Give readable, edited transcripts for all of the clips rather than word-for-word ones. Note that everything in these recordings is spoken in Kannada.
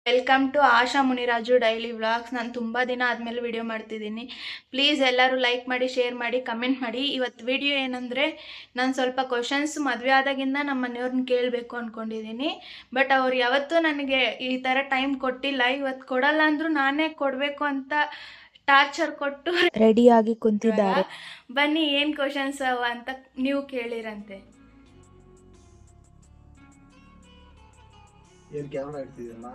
Welcome to Asha Muniraju daily vlogs. ನಾನು ತುಂಬ ದಿನ ಆದಮೇಲೆ ವಿಡಿಯೋ ಮಾಡ್ತಿದ್ದೀನಿ. ಪ್ಲೀಸ್ ಎಲ್ಲರೂ ಲೈಕ್ ಮಾಡಿ, ಶೇರ್ ಮಾಡಿ, ಕಮೆಂಟ್ ಮಾಡಿ. ಇವತ್ತು ವಿಡಿಯೋ ಏನಂದರೆ, ನಾನು ಸ್ವಲ್ಪ ಕ್ವಶನ್ಸ್ ಮದುವೆ ಆದಾಗಿಂದ ನಮ್ಮ ಮನೆಯವ್ರನ್ನ ಕೇಳಬೇಕು ಅಂದ್ಕೊಂಡಿದ್ದೀನಿ. ಬಟ್ ಅವ್ರು ಯಾವತ್ತೂ ನನಗೆ ಈ ಥರ ಟೈಮ್ ಕೊಟ್ಟಿಲ್ಲ. ಇವತ್ತು ಕೊಡಲ್ಲ ಅಂದರೂ ನಾನೇ ಕೊಡಬೇಕು ಅಂತ ಟಾರ್ಚರ್ ಕೊಟ್ಟು ರೆಡಿಯಾಗಿ ಕುಂತಿದ್ದಾರೆ. ಬನ್ನಿ ಏನು ಕ್ವಶನ್ಸ್ ಅವ ಅಂತ ನೀವು ಕೇಳಿರಂತೆ. ಏನ್ ಕ್ಯಾಮ್ರಾ ಇಡ್ತಿದ್ದೀರಾ?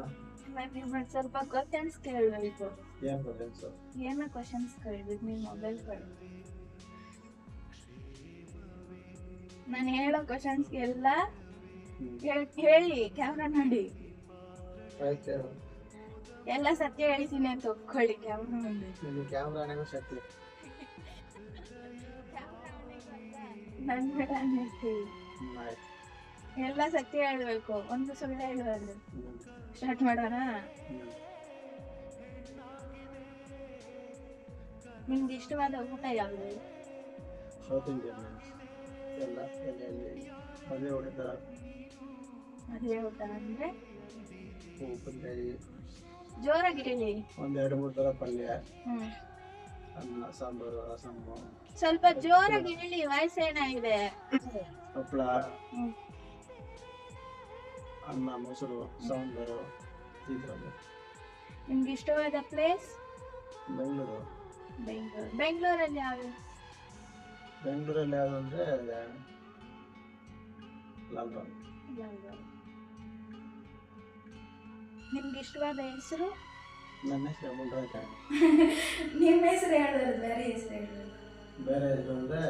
ಸ್ವಲ್ಪ ಕ್ವಶನ್ಸ್ ಕೇಳಬೇಕು. ಏನ್ ಕ್ವಶನ್ಸ್? ಏನ ಕ್ವಶನ್ಸ್ ಕೇಳಬೇಕು ನಿಮ್ಮ ಮೊಬೈಲ್ ಕಡೆ. ನಾನು ಹೇಳೋ ಕ್ವಶನ್ಸ್ ಎಲ್ಲ ಹೇಳಿ ಕ್ಯಾಮ್ರಾ ನೋಡಿ. ಆಯ್ತು, ಎಲ್ಲ ಸತ್ಯ ಹೇಳ್ತೀನಿ ಅಂತ ಒಪ್ಕೊಳ್ಳಿ ಕ್ಯಾಮ್ರಾ ಮುಂದೆ. ನಿಮಗೆ ಕ್ಯಾಮ್ರಾ ಅನ್ನೋ ಶಕ್ತಿ. ನನ್ನ ಹೇಳ್ತೀವಿ ಆಯ್ತು, ಎಲ್ಲ ಸತ್ಯ ಹೇಳ್ಬೇಕು, ಒಂದು ಸುಳ್ಳು ಹೇಳಬಾರ್ದು. ಸ್ಟಾರ್ಟ್ ಮಾಡೋಣ. ನಿಮ್ಗೆ ಇಷ್ಟವಾದ ಊಟ ಯಾವುದು? ಸೌತ್ ಇಂಡಿಯನ್ ಎಲ್ಲ ಎಲೆಯಲ್ಲಿ ಮದುವೆ ಊಟದ ಮದುವೆ ಊಟ ಅಂದ್ರೆ ಉಪ್ಪಿನಕಾಯಿ, ಜೋರಾಗಿ ಹೇಳಿ. 1-2-3 ಥರ ಪಲ್ಯ, ಅನ್ನ, ಸಾಂಬಾರು, ರಸಮ್ಮು. ಸ್ವಲ್ಪ ಜೋರಾಗಿ ಹೇಳಿ, ವಾಯ್ಸ್ ಏನಾಗಿದೆ. ಹಪ್ಪಳ, ಅನ್ನ, ಮೊಸರು, ಸಾಂಬಾರು, ಈ ಥರದ್ದು. ನಿಮ್ಗೆ ಇಷ್ಟವಾದ ಪ್ಲೇಸ್? ಬೆಂಗಳೂರು. ಬೆಂಗಳೂರಲ್ಲಿ ಯಾವುದು? ಬೆಂಗಳೂರಲ್ಲಿ ಯಾವುದು ಅಂದರೆ ಲಾಲ್ಬಾಗ್. ನಿಮ್ಗೆ ಇಷ್ಟವಾದ ಹೆಸರು? ನನ್ನ ಹೆಸರು ಮುನ್ರಾಜ್. ನಿಮ್ಮ ಹೆಸರು ಹೇಳಿದ್ರು, ಬೇರೆ ಹೆಸರು ಹೇಳಿದ್ರು. ಬೇರೆ ಹೆಸರು ಅಂದರೆ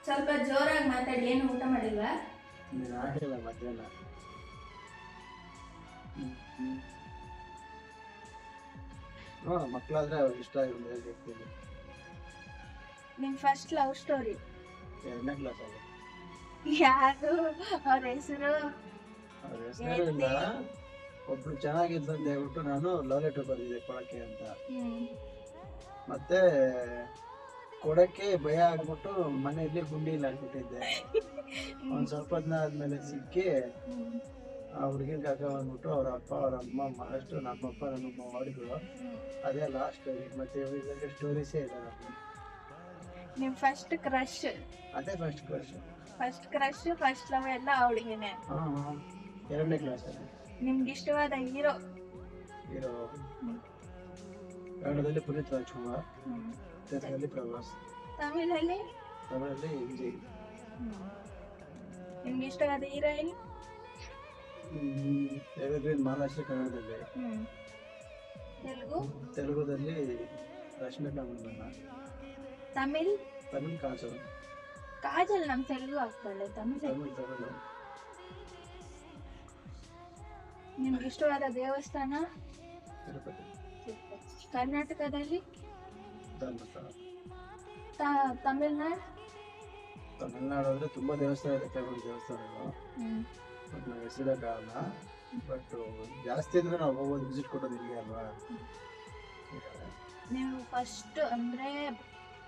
ಸ್ವಲ್ಪ ಜೋರಾಗಿ ಮಾತಾಡಿ. ಏನು ಊಟ ಮಾಡಿಲ್ವಾ? ನೀನು ಹಾಕಿಲ್ಲ ಮಧ್ಯಾಹ್ನ. ಮಕ್ಕಳಾದ್ರೆ ಅವ್ರಿಗೆ ಇಷ್ಟ ಆಗಿರ್ತೀನಿ. ನಿಮ್ಮ ಫಸ್ಟ್ ಲವ್ ಸ್ಟೋರಿ? 2ನೇ ಕ್ಲಾಸಲ್ಲಿ. ಯಾರು ಅವ್ರ ಹೆಸರು? ಅವ್ರ ಹೆಸರು ಇಲ್ಲ, ಒಬ್ರು ಚೆನ್ನಾಗಿದ್ದಂತ ಹೇಳ್ಬಿಟ್ಟು ನಾನು ಲವ್ ಲೆಟರ್ ಬರೆದಿದ್ದೆ ಕೊಡಕ್ಕೆ ಅಂತ. ಮತ್ತೆ ಕೊಡಕ್ಕೆ ಭಯ ಆಗ್ಬಿಟ್ಟು ಮನೆಯಲ್ಲಿ ಗುಂಡಿಯಲ್ಲಿ ಹಾಕ್ಬಿಟ್ಟಿದ್ದೆ. ಒಂದು ಸ್ವಲ್ಪ ದಿನ ಆದ್ಮೇಲೆ ಸಿಕ್ಕಿ ಆ ಹುಡುಗಿನ ಕಾಕ ಬಂದ್ಬಿಟ್ಟು ಅವ್ರ ಅಪ್ಪ ಅವ್ರ ಅಮ್ಮ ಅಷ್ಟು ನಮ್ಮಪ್ಪ ನಮ್ಮಮ್ಮ ಮಾಡಿದ್ರು. ಅದೇ ಲಾಸ್ಟ್ ಸ್ಟೋರಿ. ಮತ್ತೆ ಇವಾಗ ಸ್ಟೋರೀಸೇ ಇದೆ. ನಿಮ್ ಫಸ್ಟ್ ಕ್ರಶ್? ಅದೇ ಫಸ್ಟ್ ಕ್ರಶ್. ಫಸ್ಟ್ ಲವ್ ಎಲ್ಲ ಅವಳಿಗೆನೆ? 2ನೇ ಕ್ಲಾಸಲ್ಲಿ. ನಿಮ್ಗೆ ಇಷ್ಟವಾದ ಹೀರೋ? ಕನ್ನಡದಲ್ಲಿ ಪುನೀತ್ ರಾಜ್ಕುಮಾರ್, ತೆಲುಗಲ್ಲಿ ಪ್ರಭಾಸ್, ತಮಿಳಲ್ಲಿ ವಿಜಯ್. ನಿಮ್ಗೆ ಇಷ್ಟವಾದ ಹೀರೋಯಿನ್? ಎವರ್ಗ್ರೀನ್ ಮಹಾರಾಷ್ಟ್ರ. ಕನ್ನಡದಲ್ಲಿ ತೆಲುಗುದಲ್ಲಿ ರಶ್ಮಿಕಾ ಮಂದಣ್ಣ. ತಮಿಳ್ ಕಾಜಲ್. ನಮ್ ತೆಲುಗು ಆಗ್ತಾಳೆ. ತಮಿಳ್. ನಿಮ್ಗೆ ಇಷ್ಟವಾದ ದೇವಸ್ಥಾನ? ತಿರುಪತಿ. ಕರ್ನಾಟಕದಲ್ಲಿ? ಧರ್ಮಸ್ಥಳ. ತಮಿಳ್ನಾಡು ಅಂದ್ರೆ ತುಂಬಾ ದೇವಸ್ಥಾನ ಇದೆ, ಕೆಲವೊಂದು ದೇವಸ್ಥಾನಗಳು. ಬಟ್ ನಾವು ಹೆಸರಿಡಕ್ಕಾಗಲ್ಲ. ಬಟ್ ಜಾಸ್ತಿ ಅಂದ್ರೆ ನಾವು ಹೋಗೋದು ವಿಸಿಟ್ ಕೊಟ್ಟೋದು ಇಲ್ಲಿಗೆ ಅಲ್ವಾ. ನೀವು ಫಸ್ಟ್ ಅಂದ್ರೆ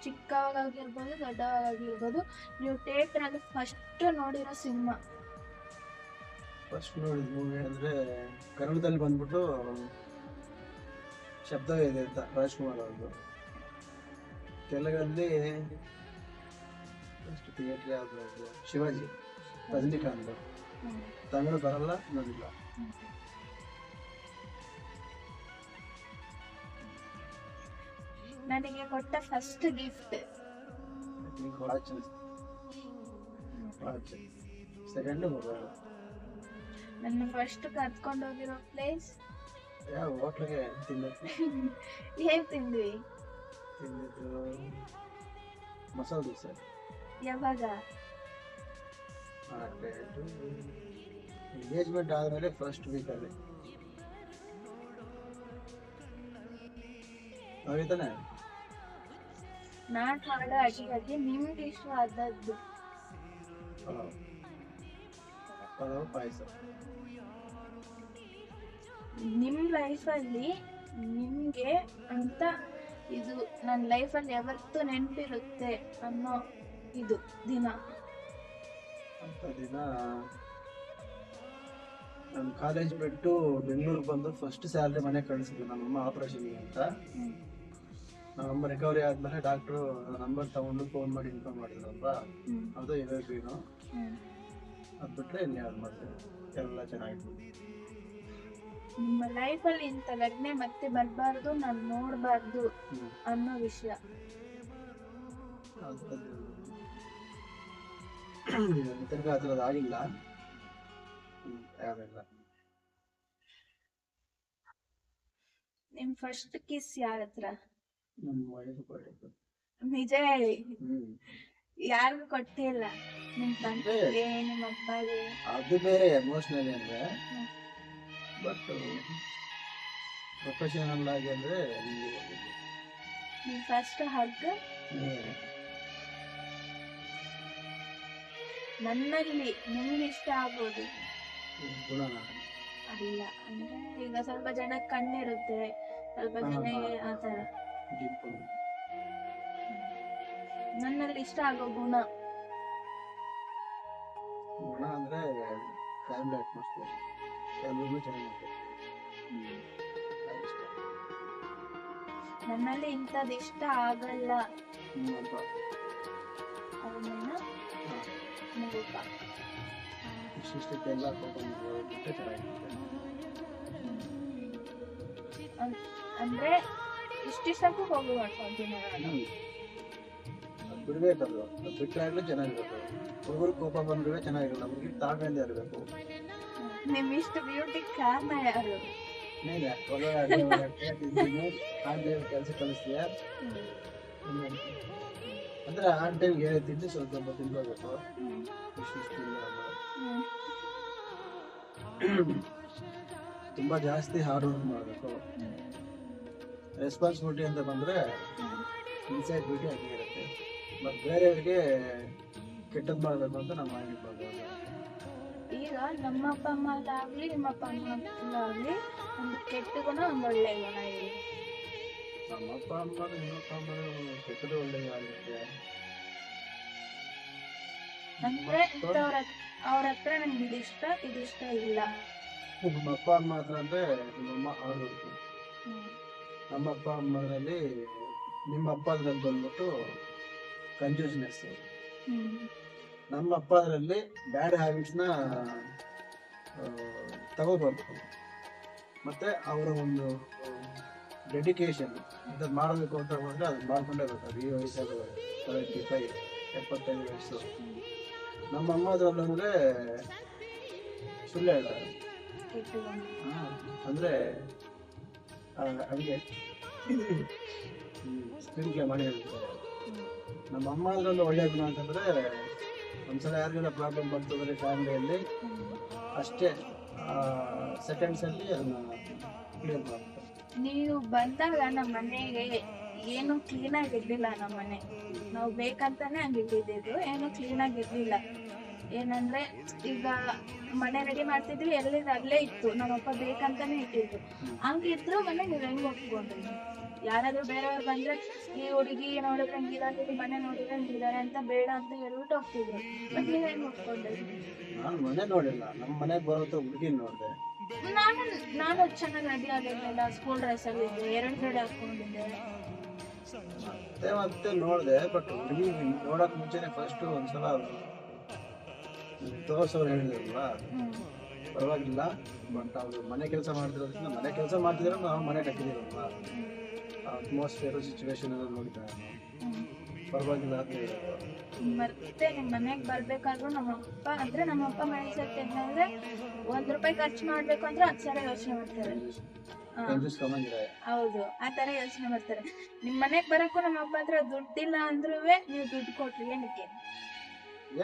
ಚಿಕ್ಕವಾಗಿರ್ಬೋದು, ದೊಡ್ಡವಾಗಿರ್ಬೋದು, ನೀವು ಥಿಯೇಟ್ರಲ್ಲಿ ಫಸ್ಟ್ ನೋಡಿರೋ ಸಿನಿಮಾ? ಫಸ್ಟ್ ನೋಡಿದ ಮೂವಿ ಅಂದ್ರೆ ಕನ್ನಡದಲ್ಲಿ ಬಂದ್ಬಿಟ್ಟು ಶಬ್ದವೇ ಇದೆ ಅಂತ, ರಾಜ್ಕುಮಾರ್ ಅವ್ರದ್ದು. ತೆಲುಗಲ್ಲಿ ಫಸ್ಟ್ ಥಿಯೇಟ್ರ್ ಯಾವ್ದು? ಶಿವಾಜಿ, ರಜನಿಕಾಂತ್. ತಮಿಳು ಬರಲ್ಲ, ನೋಡಿಲ್ಲ. ನನಗೆ ಕೊಟ್ಟ first gift? Watch. Second mobile. ನನ್ನ ಫಸ್ಟ್ ಕರ್ಕೊಂಡು ಹೋಗಿರೋ ಪ್ಲೇಸ್? ಯಾವ ಹೋಟ್ಲಿಗೆ ತಿನ್ನಕ್ಕೆ. ಏನ್ ತಿಂದ್ವಿ? ತಿಂದಿದ್ದು ಮಸಾಲೆ ದೋಸೆ. ಯಾವಾಗ? ಎಂಗೇಜ್ಮೆಂಟ್ ಆದ್ಮೇಲೆ ಫಸ್ಟ್ ವೀಕಲ್ಲಿ. ನಾವಿತಾನೆ ನಾನ್ ಮಾಡೋ ಅಡಿಗೆಯಲ್ಲಿ ನಿಮ್ಗೆ ಇಷ್ಟವಾದದ್ದು? ಪಲಾವ್, ಪಾಯಸ. ನಿಮ್ ಲೈಫಲ್ಲಿ ನಿಮ್ಗೆ ಅಂತ ಇದು ನನ್ನ ಲೈಫಲ್ಲಿ ಯಾವತ್ತೂ ನೆನಪಿರುತ್ತೆ ಅನ್ನೋ ಇದು ದಿನ? ಅಂತ ದಿನ ನಾನು ಕಾಲೇಜ್ ಬಿಟ್ಟು ಬೆಂಗಳೂರಿಗೆ ಬಂದು ಫಸ್ಟ್ ಸ್ಯಾಲ್ರಿ ಮನೆ ಕಳಿಸಿದ್ವಿ ನಮ್ಮಮ್ಮ ಆಪರೇಷನ್ ಅಂತ. ನಮ್ಮಮ್ಮ ರಿಕವರಿ ಆದ್ಮೇಲೆ ಡಾಕ್ಟ್ರು ನಂಬರ್ ತಗೊಂಡು ಫೋನ್ ಮಾಡಿ ಇನ್ಫಾರ್ಮ್ ಮಾಡಿದ್ರಲ್ವಾ, ಅದು ಎವರ್ಗ್ರೀನು. ಅದು ಬಿಟ್ರೆ ಇನ್ಯಾವ್ದು ಮತ್ತೆ ಎಲ್ಲ ಚೆನ್ನಾಗಿತ್ತು. ನಿಮ್ಮ ಲೈಫಲ್ಲಿ ಇಂಥ ಘಟನೆ ಮತ್ತೆ ಬರಬಾರ್ದು, ನಾನು ನೋಡಬಾರ್ದು ಅನ್ನೋ ವಿಷಯ ತಿರ್ಗಾ ಆ ಥರದ್ದು ಆಗಿಲ್ಲ. ಯಾವೆಲ್ಲ ನಿಮ್ ಫಸ್ಟ್ ಕಿಸ್ ಯಾರ ಹತ್ರ? ನಮ್ಮ ವಯಸ್ಸು ಕೊಟ್ಟಿದ್ದು. ನಿಜ ಹೇಳಿ, ಯಾರಿಗೂ ಕೊಟ್ಟೇ ಇಲ್ಲ? ನಿಮ್ ತಂದೆಗೆ, ನಿಮ್ಮ ಅಪ್ಪಗೆ? ಅದು ಬೇರೆ ಎಮೋಷನಲಿ ಅಂದ್ರೆ, ಬಟ್ ಪ್ರೊಫೆಷನಲ್ ಆಗಿ ಅಂದ್ರೆ ನಿಮ್ ಫಸ್ಟ್ ಹಗ್ ನನ್ನಲ್ಲಿ ನಿಮ್ಗೆ ಇಷ್ಟ ಆಗೋದು ಗುಣನ ಅಲ್ಲ ಅಂದ್ರೆ, ಈಗ ಸ್ವಲ್ಪ ಜನ ಕಣ್ಣಿರುತ್ತೆ, ಸ್ವಲ್ಪ ಜನ ಆತರ. ನನ್ನಲ್ಲಿ ಇಷ್ಟ ಆಗೋ ಗುಣ ಅಂದ್ರೆ ಫ್ಯಾಮಿಲಿ ಅಟ್ಮಾಸ್ಫಿಯರ್, ಎಲ್ಲರಿಗೂ ಚೆನ್ನಾಗಿರುತ್ತೆ. ನನ್ನಲ್ಲಿ ಇಂಥದ್ದು ಇಷ್ಟ ಆಗಲ್ಲ ಅದನ್ನ ಮುಗುಪ ಇಷ್ಟೆಲ್ಲ ಬಿಟ್ಟರೆ ಚೆನ್ನಾಗಿರುತ್ತೆ. ಅಂದ್ರೆ ಇಷ್ಟಿಷ್ಟಕ್ಕೂ ಹೋಗಿ ಮಾಡ್ಕೊಂತೀನಿ ನಾನು. ಅದು ಬಿಡ್ಬೇಕದು, ಅದು ಬಿಟ್ಟರಾಗ್ಲೂ ಚೆನ್ನಾಗಿರುತ್ತೆ. ಹುಡುಗರು ಕೋಪ ಬಂದ್ರೆ ಚೆನ್ನಾಗಿರಲ್ಲ, ಹುಡುಗಿಗೆ ತಾಳ್ಮೆಯಿಂದ ಇರಬೇಕು. ನಿಮ್ ಇಷ್ಟು ಬ್ಯೂಟಿ ಕಾರಣ ಯಾರು? ನೀನೆ ಆನ್ ಟೈಮ್ ಕೆಲಸ ಕಲಿಸ್ತೀಯ ಅಂದ್ರೆ ಆನ್ ಟೈಮ್ ತಿಂದು ಸ್ವಲ್ಪ ತಿನ್ಕೋಬೇಕು. ತುಂಬಾ ಜಾಸ್ತಿ ಹಾರ್ಡ್ ವರ್ಕ್ ಮಾಡಬೇಕು. ರೆಸ್ಪಾನ್ಸಿಬಿಲಿಟಿ ಅಂತ ಬಂದ್ರೆ ಇನ್ಸೈಡ್ ಬ್ಯೂಟಿ ಆಗಿರುತ್ತೆ. ಬಟ್ ಬೇರೆಯವ್ರಿಗೆ ಕೆಟ್ಟದ್ದು ಮಾಡಬೇಕು ಅಂತ ನಮ್ಮ ಮೈಂಡ್ ಬರ್ಬೋದು. ಈಗ ನಮ್ಮ ಅಪ್ಪ ಅಮ್ಮಲ್ಲಾಗ್ಲಿ ನಿಮ್ಮ ಅಪ್ಪ ಅಮ್ಮಲ್ಲಾಗ್ಲಿ ಒಂದು ಕೆಟ್ಟ ಗುಣ ಒಂದು ಒಳ್ಳೆ ಗುಣ ಇದೆ. ನಮ್ಮ ಅಪ್ಪ ಅಮ್ಮ ನಿಮ್ಮ ಅಪ್ಪ ಅಮ್ಮ ಕೆಟ್ಟದ್ದು ಒಳ್ಳೆಯ ಆಗುತ್ತೆ ಅಂದ್ರೆ ಅವ್ರ ಹತ್ರ ನಂಗೆ ಇದಿಷ್ಟ ಇಲ್ಲ. ನಮ್ಮ ಅಪ್ಪ ಅಮ್ಮ ಹತ್ರ ಅಂದ್ರೆ ನಿಮ್ಮಮ್ಮ ಆಡಬೇಕು. ನಮ್ಮ ಅಪ್ಪ ಅಮ್ಮರಲ್ಲಿ ನಿಮ್ಮ ಅಪ್ಪ ಅದ್ರಲ್ಲಿ ಬಂದ್ಬಿಟ್ಟು ಕಂಜೂಸ್ನೆಸ್. ನಮ್ಮ ಅಪ್ಪ ಅದರಲ್ಲಿ ಬ್ಯಾಡ್ ಹ್ಯಾಬಿಟ್ಸ್ನ ತಗೋಬಾರ್ದು. ಮತ್ತೆ ಅವರ ಒಂದು ಡೆಡಿಕೇಶನ್ ಇದು ಮಾಡಬೇಕು ಅಂತ ಹೋದ್ರೆ ಅದು ಮಾಡ್ಕೊಂಡೇ ಬೇಕಾದ್ರೆ ಈ ವಯಸ್ಸಾಗ 75 ವಯಸ್ಸು. ನಮ್ಮ ಅಮ್ಮ ಅದ್ರಲ್ಲಿ ಅಂದ್ರೆ ಸುಳ್ಳು ಹೇಳ್ತಾರೆ. ಅಂದ್ರೆ ಹಂಗೆ ಸ್ಕ್ರೀನ್ ಪ್ಲೇ ಮಾಡಿ ಹೇಳ್ತಾರೆ. ನಮ್ಮ ಅಮ್ಮ ಅದ್ರಲ್ಲಿ ಒಳ್ಳೆ ಗುಣ ಅಂತಂದ್ರೆ ಒಂದ್ಸಲ ಯಾರಿಗೆಲ್ಲ ಪ್ರಾಬ್ಲಮ್ ಬರ್ತದ್ರೆ ಫ್ಯಾಮಿಲಿಯಲ್ಲಿ ಅಷ್ಟೇ ಸೆಕೆಂಡ್ಸಲ್ಲಿ ಅದನ್ನ ಕ್ಲಿಯರ್ ಮಾಡ್ತಾರೆ. ನೀವು ಬಂದಾಗ ನಮ್ಮ ಮನೆಗೆ ಏನು ಕ್ಲೀನಾಗಿ ಇರ್ಲಿಲ್ಲ. ನಮ್ಮ ಮನೆ ನಾವು ಬೇಕಂತಾನೆ ಹಂಗಿಟ್ಟಿದ್ದು, ಏನು ಕ್ಲೀನಾಗಿ ಇರ್ಲಿಲ್ಲ. ಏನಂದ್ರೆ ಈಗ ಮನೆ ರೆಡಿ ಮಾಡ್ತಿದ್ವಿ, ಎಲ್ಲಿಂದ ಅಲ್ಲೇ ಇತ್ತು, ನಮ್ಮಪ್ಪ ಬೇಕಂತಾನೆ ಇಟ್ಟಿದ್ರು. ಹಂಗಿದ್ರು ಮನೆ ನೀವು ಹೆಂಗ್ ಒಪ್ಕೊಂಡ್ರಿ? ಯಾರಾದ್ರೂ ಬೇರೆಯವ್ರು ಬಂದ್ರೆ ಈ ಹುಡುಗಿ ನೋಡಿದ್ರೆ ಹಂಗಿದಾಗಿದೆ, ಮನೆ ನೋಡಿದ್ರೆ ಹಂಗಿದ್ದಾರೆ ಅಂತ ಬೇಡ ಅಂತ ಹೇಳ್ಬಿಟ್ಟು ಹೋಗ್ತಿದ್ರು. ಬಟ್ ನೀವ್ ಹೆಂಗ್ ಒಪ್ಕೊಂಡ್ರಿ? ನಾನು ಮನೆ ನೋಡಿಲ್ಲ, ನಮ್ಮ ಮನೆಗೆ ಬರೋ ಹುಡುಗಿ ನೋಡಿದೆ. ನಾನು ಚೆನ್ನಾಗಿ ರೆಡಿ ಆಗಿರ್ಲಿಲ್ಲ, ಸ್ಕೂಲ್ ಡ್ರೆಸ್ ಅಲ್ಲಿ ಇದ್ದೆ, 2 ಜಡೆ ಹಾಕೊಂಡಿದ್ದೆ. ಮತ್ತೆ ನೋಡಿದೆ, ಬಟ್ ಹುಡುಗಿ ನೋಡಕ್ ಮುಂಚೆನೆ ಫಸ್ಟ್ ಒಂದ್ಸಲ ತೋರ್ಸೋರು ಹೇಳಿದ್ರಲ್ವಾ, ಪರವಾಗಿಲ್ಲ. ಬಟ್ ಅವ್ರು ಮನೆ ಕೆಲಸ ಮಾಡ್ತಿರೋದ್ರಿಂದ ಮನೆ ಕೆಲಸ ಮಾಡ್ತಿದ್ರೆ ನಾವು ಮನೆ ಕಟ್ಟಿದಿರಲ್ವಾ, ಅಟ್ಮಾಸ್ಫಿಯರ್ ಸಿಚುವೇಶನ್ ಎಲ್ಲ ನೋಡಿದ್ರೆ ಪರವಾಗಿಲ್ಲ ಅಂತ ಹೇಳಿದ್ರು. ಮತ್ತೆ ನಿಮ್ ಮನೆಗೆ ಬರ್ಬೇಕಾದ್ರೂ ನಮ್ಮಪ್ಪ ಮೈಂಡ್ ಸೆಟ್ ಏನಂದ್ರೆ ₹1 ಖರ್ಚು ಮಾಡ್ಬೇಕು ಅಂದ್ರೆ 10 ಸಲ ಯೋಚನೆ ಮಾಡ್ತಾರೆ. ಹೌದು, ಆ ತರ ಯೋಚನೆ ಮಾಡ್ತಾರೆ. ನಿಮ್ ಮನೆಗ್ ಬರಕ್ಕೂ ನಮ್ಮಪ್ಪ ಹತ್ರ ದುಡ್ಡಿಲ್ಲ ಅಂದ್ರೂ ನೀವು ದುಡ್ಡು ಕೊಟ್ರಿ.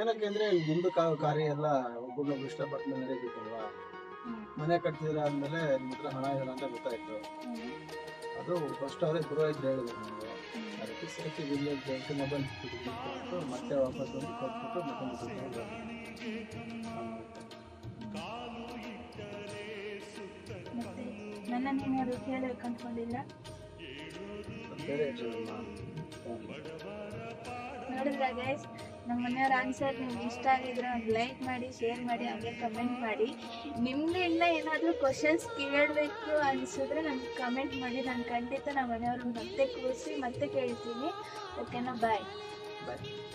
ಏನಕ್ಕೆ ಅಂದ್ರೆ ಮುಂದೆ ಕಾರ್ಯ ಎಲ್ಲ ಒಬ್ಬೊಬ್ಬರು ಇಷ್ಟಪಟ್ಟ ಮೇಲೆ ನಡೀಬೇಕಲ್ವಾ. ಮನೆ ಕಟ್ತಿದ್ರ ಆದ್ಮೇಲೆ ನಿಮ್ಮ ಹತ್ರ ಹಣ ಇಲ್ಲ ಅಂತ ಗೊತ್ತಾಯ್ತು. ಅದು ಫಸ್ಟ್ ಅವರೇ ಪುರೋಹಿತರು ಹೇಳಿದ್ರು ನನಗೆ. ಅದಕ್ಕೆ ಸೇಫ್ಟಿ ವಿಲೇಜ್ ಬ್ಯಾಂಕ್ ಮೊಬೈಲ್ ಕೊಟ್ಟು ಮತ್ತೆ ವಾಪಸ್ ಬಂದು ಕೊಟ್ಬಿಟ್ಟು ಮತ್ತೆ ನನ್ನ ನೀನು ಕೇಳಬೇಕು ಅನ್ಕೊಂಡಿಲ್ಲ. ಬೇರೆ ನೋಡಿದ್ರ ಗೈಸ್, ನಮ್ಮ ಮನೆಯವ್ರ ಆನ್ಸರ್ ನಿಮ್ಗೆ ಇಷ್ಟ ಆಗಿದ್ರೆ ಒಂದು ಲೈಕ್ ಮಾಡಿ, ಶೇರ್ ಮಾಡಿ, ಹಾಗೆ ಕಮೆಂಟ್ ಮಾಡಿ. ನಿಮಗೆ ಇನ್ನೂ ಏನಾದರೂ ಕ್ವಶನ್ಸ್ ಕೇಳಬೇಕು ಅನಿಸಿದ್ರೆ ನನಗೆ ಕಮೆಂಟ್ ಮಾಡಿ. ನಾನು ಖಂಡಿತ ನಮ್ಮ ಮನೆಯವ್ರನ್ನ ಮತ್ತೆ ಕೂರಿಸಿ ಮತ್ತೆ ಕೇಳ್ತೀನಿ. ಓಕೆನಾ? ಬಾಯ್. ಬಾಯ್.